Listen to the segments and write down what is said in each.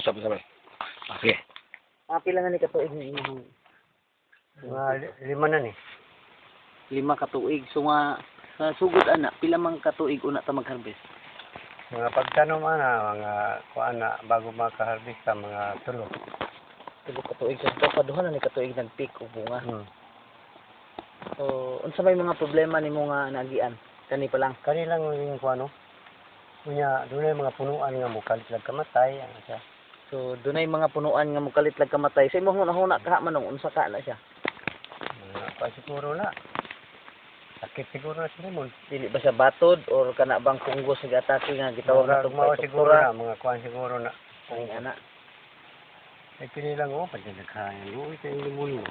Sige, sabay. Okay. Pila nga ni katuig ni imong Lima na ni. 5 katuig. So nga sa sugod ana pila man katuig una ta mag-harvest. Mga pagtanom mga kuan na bago maka-harvest ka mga 3. 3 katuig sa paduha na ni katuig nag-peak og bunga. So unsa may mga problema nimo nga nagian? Kani pa lang. Kani lang yung kuano. Unya dunay mga punuan nga mukalit lang kamatay ano siya. So dunay mga punuan nga mukalit lag kamatay. Sa imong hunahuna ka manong unsa ka na siya? Pa siguro na. Sakit siguro na siya mo. Dili ba siya batod or kana bang fungus nga atake nga gitawag na Mga siguro na mga kuan siguro na. Ang ana. Ay kini lang pagdaghanan. Uy kay limon mo.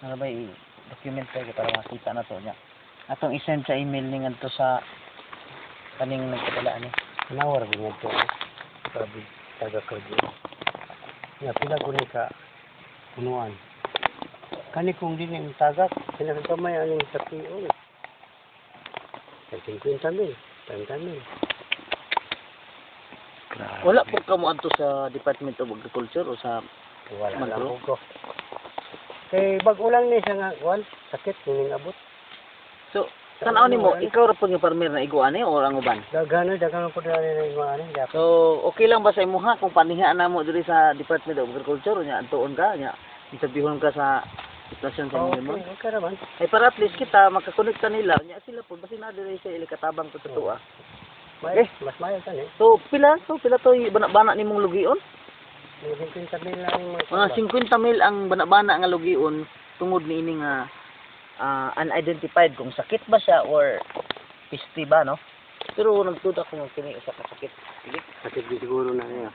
Ano ba i-document kayo para makita na to niya. Atong i-send sa email ni ngadto sa kaning nagpadala ni. Nawar gyud to. Sabi taga kerja. Ya pila ko ni ka punuan. Kani kung din yung tagak, pinakagamay aning sapi ulit. 50,000, 30,000. Wala po ka mo adto sa Department of Agriculture o sa Wala lang Magro? ko. Kay bag-o lang ni siya nga, kuwan, sakit, nining abot. So, tanaw nimo ikaw ra pud nga farmer na iguan ni or ang uban? Daghana ko dali na yung ano, dapat. So, okay lang ba sa imuha kung paniha na mo diri sa Department of Agriculture nya adtuon ka nya interviewon ka sa sitwasyon sa imong Okay, okay naman. ay para at least kita makakonekta nila nya sila pud basi na diri sa ilikatabang to totoo. Mas mayo kan eh. So pila to bana-bana nimong lugion? May 50,000 lang yung Mga 50,000 ang bana-bana nga lugion tungod ni ini nga unidentified kung sakit ba siya or piste ba no? Pero nagtuda ko nga kini usa ka sakit. Sige. Sakit din siguro na niya.